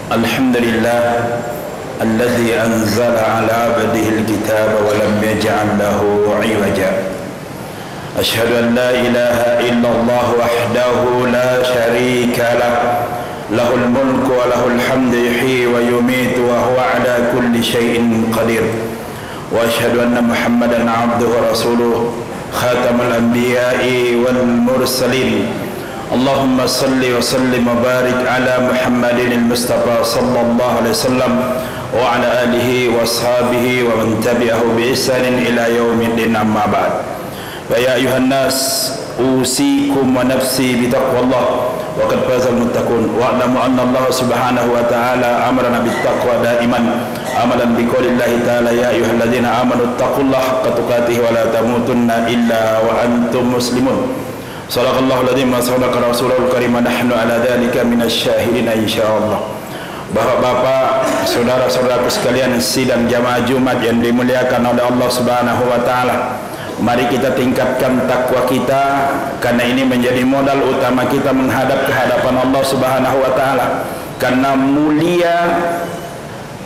Alhamdulillah alladzi anzala ala abdihi alkitaba wa lam yaj'al lahu 'iwaja. Asyhadu an la ilaha illallah wahdahu la syarika lah. Lahul mulku wa lahul hamdu yuhyi wa yumiitu wa huwa ala kulli syai'in qadir. Wa asyhadu anna Muhammadan 'abduhu wa rasuluh khatamul anbiya'i wal mursalin. Allahumma salli wa sallim wa barik ala Muhammadin al-Mustafa sallallahu alaihi wasallam wa ala alihi wa ashabihi wa man tabi'ahu bi ihsanin ila yaumiddin, amma ba'd. Wa ya ayuhan nas usikum wa nafsi bi taqwallah wa qad fazal muttaqun wa a'lamu anna Allah subhanahu wa ta'ala amarna bit taqwa daiman amalan bi qoulillahi ta'ala ya ayyuhalladzina amanu taqullaha haqqa tuqatih wa la tamutunna illa wa antum muslimun. Shallallahul adzim wa sadaqa rasulul karim wa nahnu ala dzalika minasyahidin insyaallah. Bapak-bapak, saudara-saudaraku sekalian, sidang jamaah Jumat yang dimuliakan oleh Allah Subhanahu wa taala. Mari kita tingkatkan takwa kita, karena ini menjadi modal utama kita menghadap ke hadapan Allah Subhanahu wa taala. Karena mulia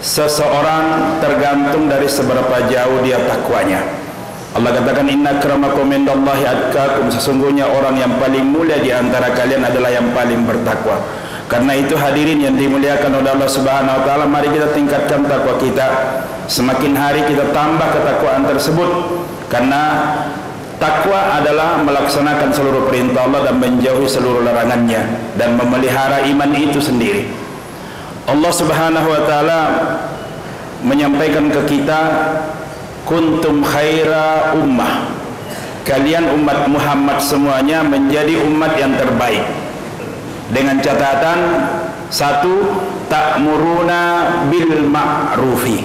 seseorang tergantung dari seberapa jauh dia takwanya. Allah katakan inna akramakum indallahi atqakum, sesungguhnya orang yang paling mulia di antara kalian adalah yang paling bertakwa. Karena itu hadirin yang dimuliakan oleh Allah Subhanahu wa taala, mari kita tingkatkan takwa kita. Semakin hari kita tambah ketakwaan tersebut, karena takwa adalah melaksanakan seluruh perintah Allah dan menjauhi seluruh larangannya dan memelihara iman itu sendiri. Allah Subhanahu wa taala menyampaikan ke kita, kuntum khaira ummah, kalian umat Muhammad semuanya menjadi umat yang terbaik, dengan catatan satu, ta'muruna bil ma'rufi,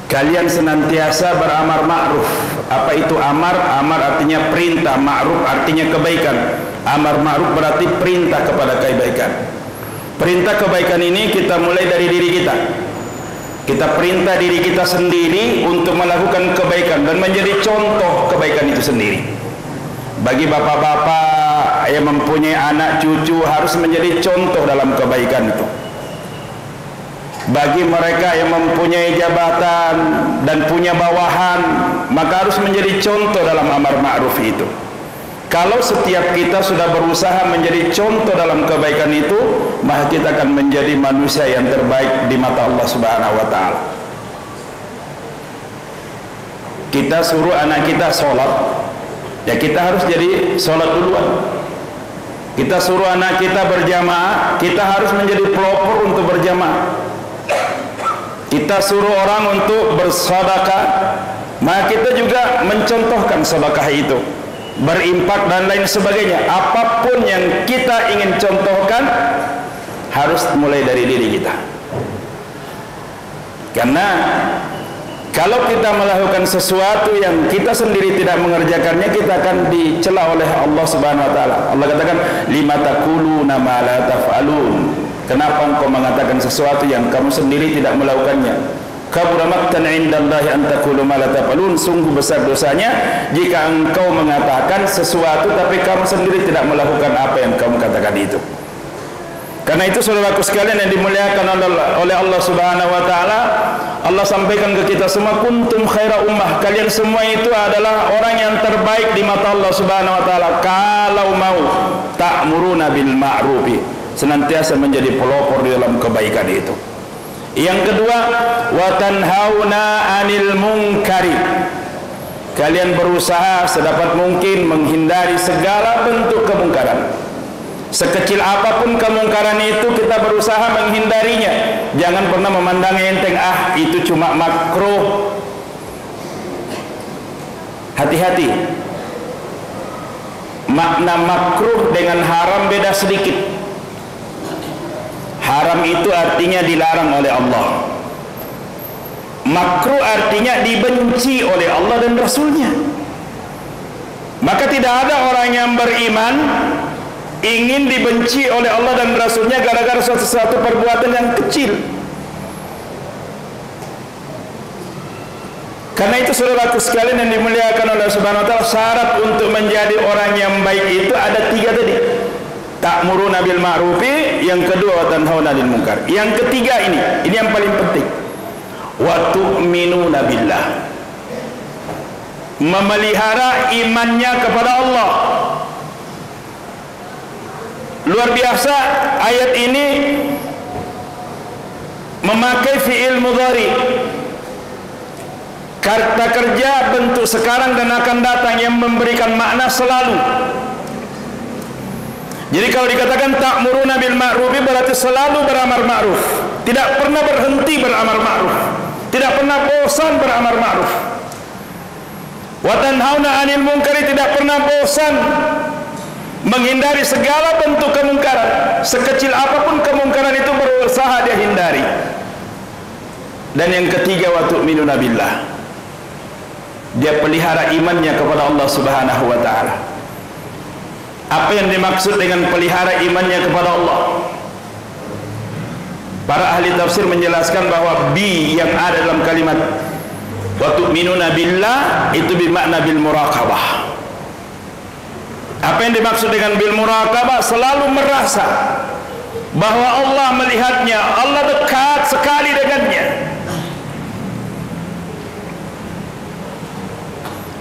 kalian senantiasa beramar ma'ruf. Apa itu amar? Amar artinya perintah, ma'ruf artinya kebaikan. Amar ma'ruf berarti perintah kepada kebaikan. Perintah kebaikan ini kita mulai dari diri kita. Kita perintah diri kita sendiri untuk melakukan kebaikan dan menjadi contoh kebaikan itu sendiri. Bagi bapak-bapak yang mempunyai anak cucu harus menjadi contoh dalam kebaikan itu. Bagi mereka yang mempunyai jabatan dan punya bawahan, maka harus menjadi contoh dalam amar ma'ruf itu. Kalau setiap kita sudah berusaha menjadi contoh dalam kebaikan itu, maka kita akan menjadi manusia yang terbaik di mata Allah Subhanahu wa taala. Kita suruh anak kita sholat, ya kita harus jadi sholat duluan. Kita suruh anak kita berjamaah, kita harus menjadi pelopor untuk berjamaah. Kita suruh orang untuk bersedekah, maka kita juga mencontohkan sedekah itu, berimpak dan lain sebagainya. Apapun yang kita ingin contohkan harus mulai dari diri kita. Karena kalau kita melakukan sesuatu yang kita sendiri tidak mengerjakannya, kita akan dicela oleh Allah Subhanahu wa taala. Allah katakan lima taquluna ma la taf'alun. Kenapa engkau mengatakan sesuatu yang kamu sendiri tidak melakukannya? Kabura maqtan 'indallahi an taqulu ma la taf'alun. Sungguh besar dosanya jika engkau mengatakan sesuatu tapi kamu sendiri tidak melakukan apa yang kamu katakan itu. Karena itu saudaraku sekalian yang dimuliakan oleh Allah Subhanahu wa taala, Allah sampaikan ke kita semua, kuntum khaira ummah, kalian semua itu adalah orang yang terbaik di mata Allah Subhanahu wa taala. Kalau mau ta'muruna bil ma'rufi, senantiasa menjadi pelopor di dalam kebaikan itu. Yang kedua, wa tanhauna 'anil munkari, kalian berusaha sedapat mungkin menghindari segala bentuk kemungkaran. Sekecil apapun kemungkaran itu kita berusaha menghindarinya. Jangan pernah memandang enteng, ah itu cuma makruh. makna makruh dengan haram beda sedikit. Haram itu artinya dilarang oleh Allah. Makruh artinya dibenci oleh Allah dan Rasulnya. Maka tidak ada orang yang beriman ingin dibenci oleh Allah dan Rasulnya gara-gara sesuatu perbuatan yang kecil. Karena itu saudaraku sekalian yang dimuliakan oleh Subhanahu wa ta'ala, syarat untuk menjadi orang yang baik itu ada 3 tadi. Ta'muruna bil ma'rufi, yang kedua wa tanhauna 'anil munkar. Yang ketiga ini yang paling penting. Wa tu'minuna billah. Memelihara imannya kepada Allah. Luar biasa, ayat ini memakai fi'il mudhari, kata kerja bentuk sekarang dan akan datang yang memberikan makna selalu. Jadi kalau dikatakan ta'muruna bil ma'ruf berarti selalu beramar ma'ruf, tidak pernah berhenti beramar ma'ruf, tidak pernah bosan beramar ma'ruf. Wa tanhauna 'anil munkari, tidak pernah bosan menghindari segala bentuk kemungkaran. Sekecil apapun kemungkaran itu berusaha dia hindari. Dan yang ketiga, wa tu'minuna billah, dia pelihara imannya kepada Allah Subhanahu wa ta'ala. Apa yang dimaksud dengan pelihara imannya kepada Allah? Para ahli tafsir menjelaskan bahwa bi yang ada dalam kalimat wa tu'minuna billah itu bermakna bil muraqabah. Apa yang dimaksud dengan bil muraqabah? Selalu merasa bahwa Allah melihatnya, Allah dekat sekali dengannya.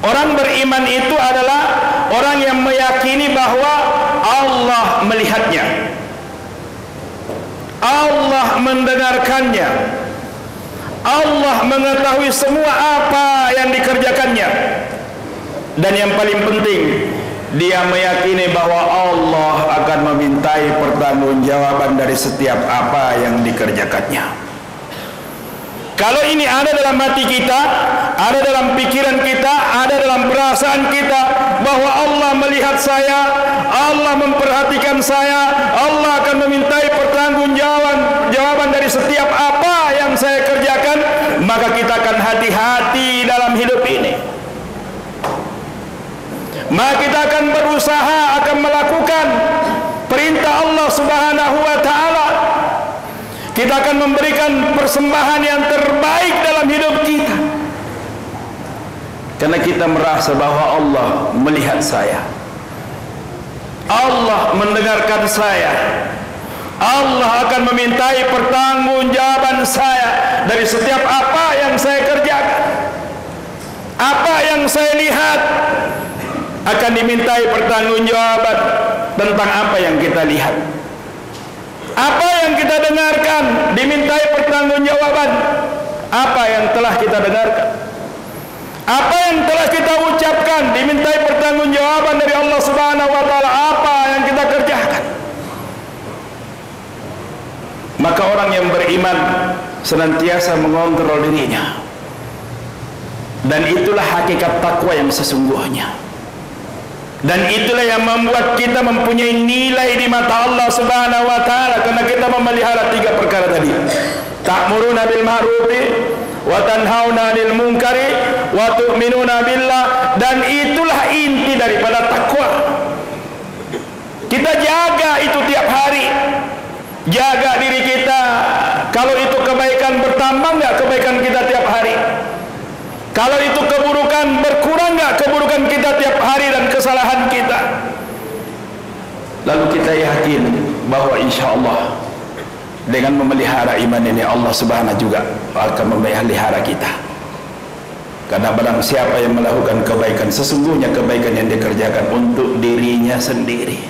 Orang beriman itu adalah orang yang meyakini bahwa Allah melihatnya, Allah mendengarkannya, Allah mengetahui semua apa yang dikerjakannya. Dan yang paling penting, dia meyakini bahwa Allah akan memintai pertanggungjawaban dari setiap apa yang dikerjakannya. Kalau ini ada dalam hati kita, ada dalam pikiran kita, ada dalam perasaan kita bahwa Allah melihat saya, Allah memperhatikan saya, Allah akan memintai pertanggungjawaban dari setiap apa yang saya kerjakan, maka kita akan hati-hati dalam hidup ini. Maka kita akan berusaha, akan melakukan perintah Allah Subhanahu wa ta'ala. Kita akan memberikan persembahan yang terbaik dalam hidup kita, karena kita merasa bahwa Allah melihat saya, Allah mendengarkan saya, Allah akan memintai pertanggungjawaban saya dari setiap apa yang saya kerjakan. Apa yang saya lihat akan dimintai pertanggungjawaban tentang apa yang kita lihat. Apa yang kita dengarkan dimintai pertanggungjawaban. Apa yang telah kita dengarkan, apa yang telah kita ucapkan dimintai pertanggungjawaban dari Allah Subhanahu wa ta'ala. Apa yang kita kerjakan. Maka orang yang beriman senantiasa mengontrol dirinya, dan itulah hakikat takwa yang sesungguhnya. Dan itulah yang membuat kita mempunyai nilai di mata Allah Subhanahu wa ta'ala, karena kita memelihara 3 perkara tadi. Ta'muruna bil ma'rufi wa tanhauna 'anil munkari wa tu'minuna billah. Dan itulah inti daripada takwa. Kita jaga itu tiap hari. Jaga diri kita. Kalau itu kebaikan, bertambah enggak kebaikan kita tiap hari? Kalau itu keburukan, berkurang enggak keburukan kita tiap hari dan kesalahan kita? Lalu kita yakin bahwa insya Allah dengan memelihara iman ini, Allah Subhanahu juga akan memelihara kita. Karena barang siapa yang melakukan kebaikan, sesungguhnya kebaikan yang dikerjakan untuk dirinya sendiri.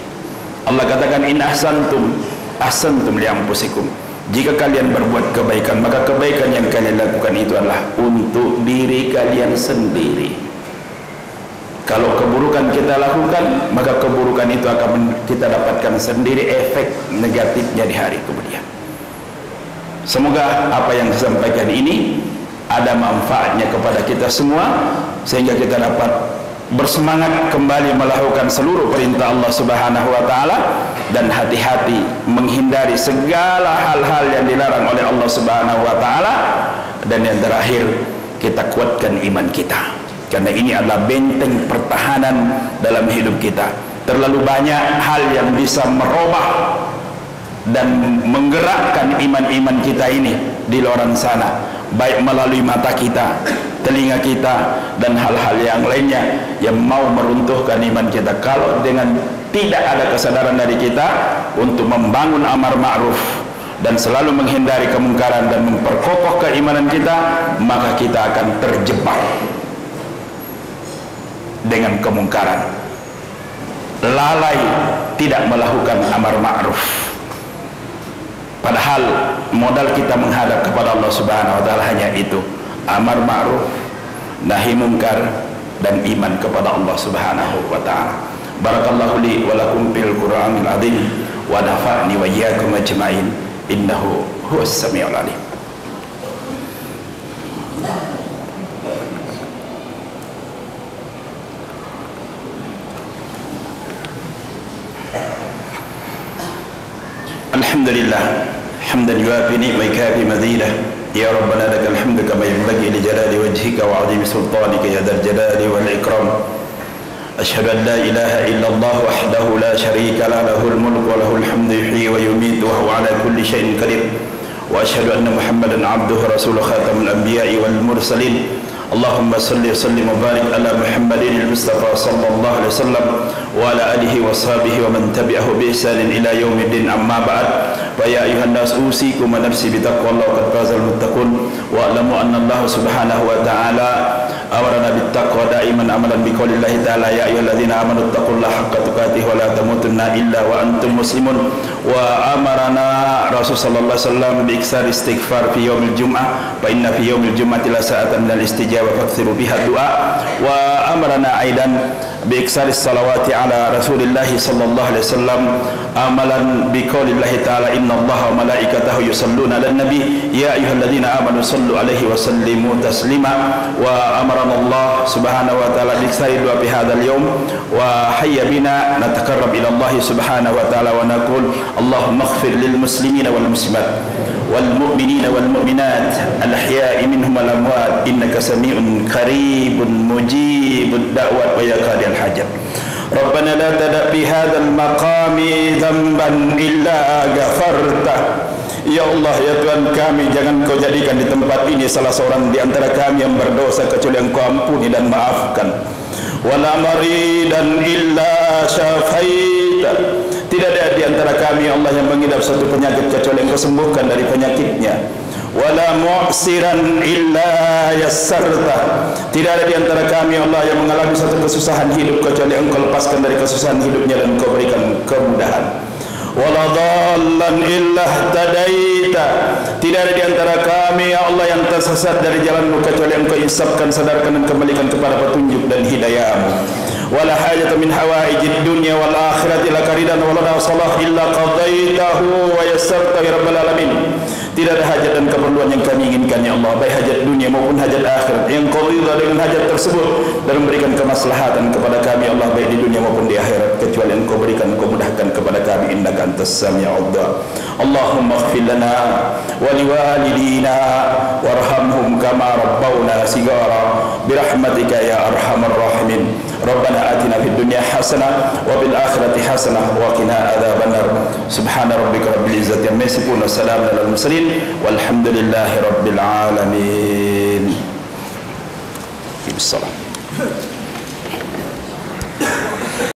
Allah katakan, in ahsantum ahsantum li anfusikum. Jika kalian berbuat kebaikan, maka kebaikan yang kalian lakukan itu adalah untuk diri kalian sendiri. Kalau keburukan kita lakukan, maka keburukan itu akan kita dapatkan sendiri, efek negatifnya di hari kemudian. Semoga apa yang saya sampaikan ini ada manfaatnya kepada kita semua, sehingga kita dapat bersemangat kembali melakukan seluruh perintah Allah Subhanahu wa taala, dan hati-hati menghindari segala hal-hal yang dilarang oleh Allah Subhanahu wa taala. Dan yang terakhir, kita kuatkan iman kita, karena ini adalah benteng pertahanan dalam hidup kita. Terlalu banyak hal yang bisa merubah dan menggerakkan iman-iman kita ini di luar sana, baik melalui mata kita, telinga kita, dan hal-hal yang lainnya yang mau meruntuhkan iman kita. Kalau dengan tidak ada kesadaran dari kita untuk membangun amar ma'ruf dan selalu menghindari kemungkaran dan memperkokoh keimanan kita, maka kita akan terjebak dengan kemungkaran, lalai tidak melakukan amar ma'ruf. Padahal modal kita menghadap kepada Allah Subhanahu wa taala hanya itu, amar ma'ruf, nahi munkar, dan iman kepada Allah Subhanahu wa taala. Barakallahu li wa lakum fil Qur'anil azim wa nafa'ni wa iyyakum ajma'in, innahu huwas samiul alim. Alhamdulillah hamdan yuafi ni'ma kafi mazidah, ya rabbana lakal hamdu kama yanbaghi li jalali wajhika wa 'azimi sultanika ya dzal jalali wal ikram. Asyhadu an la ilaha illallah wahdahu la syarika lah, lahul mulku wa lahul hamdu yuhyi wa yumiitu wa huwa 'ala kulli syai'in qadir. Wa asyhadu anna Muhammadan 'abduhu wa rasuluhu khatamul anbiya'i wal mursalin. Allahumma salli wa sallim wa barik ala Muhammadin al-Mustafa sallallahu alaihi wasallam wa ala alihi wa sahbihi wa man tabi'ahu bi ihsanin ila yaumiddin, amma ba'd. Fa ya ayuhan nas usikum wa nafsi bi taqwallahi qad fazal muttaqun wa alamu anna Allah subhanahu wa ta'ala amarna bit taqwa daiman amalan bi qaulillahi ta'ala ya ayyuhalladzina amanu taqullaha haqqa tuqatih wa la tamutunna illa wa antum muslimun. Wa amarna Rasul sallallahu alaihi wasallam bi iksar istighfar fi yaumil jum'ah fa inna fi yaumil jum'ati la sa'atan minal istijabah fakthiru biha du'a. Wa amarna aidan bi iksar salawati ala Rasulillah sallallahu alaihi wasallam amalan bi qaulillahi ta'ala innallaha wa malaikatahu yusalluna 'alan nabi ya ayyuhalladzina amanu sallu alaihi wa sallimu taslima. Wa amarana Allah subhanahu wa ta'ala bi iksari du'a fi hadzal yaum wa hayya bina nataqarrab ila Allah subhanahu wa ta'ala wa naqul Allahumma ighfir lil muslimina wal muslimat wal mu'minina wal mu'minat al ahya'i minhum wal amwat innaka sami'un qaribun mujibud da'wat wa ya qadiyal hajat. Rabbana la tada' fi hadzal maqami dhanban illa ghafartah. Ya Allah, ya Tuhan kami, jangan Kau jadikan di tempat ini salah seorang di antara kami yang berdosa kecuali yang Kau ampuni dan maafkan. Wala maridan illa syafaita. Tidak ada di antara kami Allah yang mengidap satu penyakit kecuali yang Kau sembuhkan dari penyakitnya. Wala mu'siran illa yassarta. Tidak ada di antara kami Allah yang mengalami satu kesusahan hidup kecuali Engkau lepaskan dari kesusahan hidupnya dan Engkau berikan kemudahan. Wala dhallan illa ihtadaita. Tidak ada di antara kami ya Allah yang tersesat dari jalan-Mu kecuali Engkau insafkan, sadarkan dan kembalikan kepada petunjuk dan hidayah-Mu. Wala hajata min hawaijid dunya wal akhirati laka ridan wa lana salah illa qadaitahu wa yassarta ya rabbal alamin. Tidak ada hajat dan keperluan yang kami inginkan ya Allah, baik hajat dunia maupun hajat akhirat, yang Kau ridha dengan hajat tersebut dan memberikan kemaslahatan kepada kami Allah baik di dunia maupun di akhirat, kecuali Engkau berikan, Engkau mudahkan kepada kami, innaka antas sami'ud du'a. Allahumma ighfir lana wa liwalidina warhamhum kama rabbawna sigara birahmatika ya arhamar rahimin. Rabbana atina fid dunya hasanah wa bil akhirati hasanah wa qina adzabannar. Subhana rabbika rabbil izzati amma yasifun wa salamun alal mursalin walhamdulillahi rabbil alamin. Bismillah.